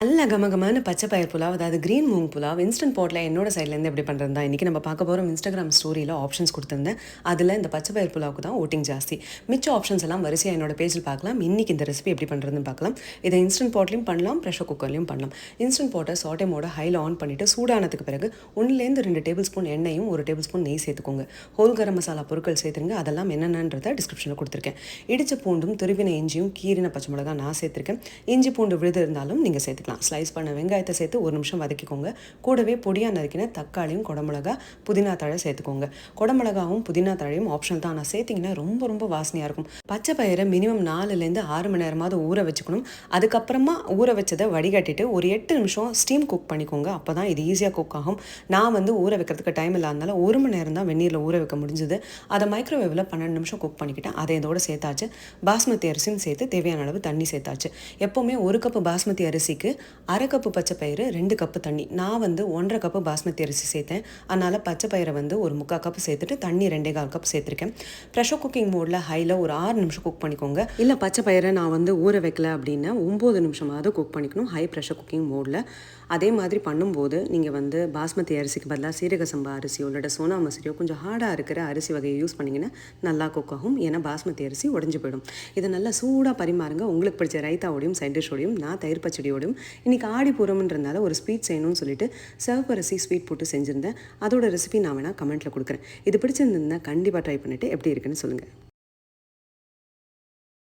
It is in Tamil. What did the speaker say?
நல்ல கமகமான பச்சை பயிர் புலாவ், அதாவது கிரீன் மூங் புலாவ் இன்ஸ்டன்ட் பாட்ல என்னோட சைட்லேருந்து எப்படி பண்ணுறது தான் இன்றைக்கி நம்ம பார்க்க போகிறோம். இன்ஸ்டாகிராம் ஸ்டோரியில் ஆப்ஷன்ஸ் கொடுத்துருந்தேன். அதில் இந்த பச்சை பயிர் புலாவுக்கு தான் ஓட்டிங் ஜாஸ்தி. மிச்ச ஆப்ஷன்ஸ் எல்லாம் வரிசையாக என்னோட பேஜில் பார்க்கலாம். இன்றைக்கி இந்த ரெசிபி எப்படி பண்ணுறதுன்னு பார்க்கலாம். இதை இன்ஸ்டன்ட் பாட்லையும் பண்ணலாம், ப்ரெஷர் குக்கர்லையும் பண்ணலாம். இன்ஸ்டன்ட் பாட்டை சாட்டே மோட ஹையில் ஆன் பண்ணிவிட்டு சூடானதுக்கு பிறகு 1-2 டேபிள் ஸ்பூன் எண்ணெயும் 1 டேபிள் ஸ்பூன் நெய் சேர்த்துக்கோங்க. ஹோல் கரம் மசாலா பொருட்கள் சேர்த்துருங்க. அதெல்லாம் என்னென்னன்றதை டிஸ்கிரிப்ஷனில் கொடுத்துருக்கேன். இடிச்ச பூண்டும் துருவின இஞ்சியும் கீரின பச்சை மிளகா நான் சேர்த்துருக்கேன். இஞ்சி பூண்டு விழுது இருந்தாலும் நீங்கள் சேர்த்துக்கலாம். ஸ்லைஸ் பண்ண வெங்காயத்தை சேர்த்து 1 நிமிஷம் வதக்கிக்கோங்க. கூடவே பொடியாக நறுக்கின தக்காளியும் குடமிளகா புதினா தழை சேர்த்துக்கோங்க. குடமிளகாவும் புதினா தழையும் ஆப்ஷனல் தான். நான் சேர்த்திங்கன்னா ரொம்ப வாசனையாக இருக்கும். பச்சை பயிரை மினிமம் 4-6 மணி நேரமாவது ஊற வச்சுக்கணும். அதுக்கப்புறமா ஊற வச்சதை வடிகட்டிட்டு ஒரு 8 நிமிஷம் ஸ்டீம் குக் பண்ணிக்கோங்க. அப்போ தான் இது ஈஸியாக குக் ஆகும். நான் ஊற வைக்கிறதுக்கு டைம் இல்லாதனால 1 மணி நேரம் தான் வெந்நீரில் ஊற வைக்க முடிஞ்சது. அதை மைக்ரோவேவில் 12 நிமிஷம் குக் பண்ணிக்கிட்டேன். அதை இதோட சேர்த்தாச்சு. பாஸ்மதி அரிசியும் சேர்த்து தேவையான அளவு தண்ணி சேர்த்தாச்சு. எப்போவுமே 1 கப்பு பாஸ்மதி அரிசிக்கு 1/2 கப்பு பச்சை பயிறு 2 கப்பு தண்ணி. நான் 1.5 கப்பு பாஸ்மதி அரிசி சேர்த்தேன். அதனால் பச்சை பயிரை 1/4 கப்பு சேர்த்துட்டு தண்ணி 2.25 கப் சேர்த்துருக்கேன். ப்ரெஷர் குக்கிங் மோடில் ஹையில் ஒரு 6 நிமிஷம் குக் பண்ணிக்கோங்க. இல்லை பச்சை பயிரை நான் ஊற வைக்கல அப்படின்னா 9 நிமிஷமாவது குக் பண்ணிக்கணும் ஹை ப்ரெஷர் குக்கிங் மோடில். அதே மாதிரி பண்ணும்போது நீங்கள் பாஸ்மதி அரிசிக்கு பதிலாக சீரக சம்பா அரிசியோ இல்லை சோனா மசூரியோ கொஞ்சம் ஹார்டாக இருக்கிற அரிசி வகையை யூஸ் பண்ணிங்கன்னா நல்லா குக் ஆகும். ஏன்னா பாஸ்மதி அரிசி உடஞ்சி போயிடும். இதை நல்லா சூடாக பரிமாறுங்க. உங்களுக்கு பிடிச்ச ரைத்தாவோடையும் சைட் டிஷ்ஷோடையும் நான் தயிர் பச்சடியோடையும். இன்றைக்கி ஆடி பூரம்ன்றதுனால ஒரு ஸ்வீட் செய்யணும்னு சொல்லிட்டு சிவப்பு அரிசி ஸ்வீட் போட்டு செஞ்சுருந்தேன். அதோட ரெசிபி நான் வேணால் கமெண்ட்டில் கொடுக்குறேன். இது பிடிச்சிருந்ததுன்னா கண்டிப்பாக ட்ரை பண்ணிவிட்டு எப்படி இருக்குன்னு சொல்லுங்கள்.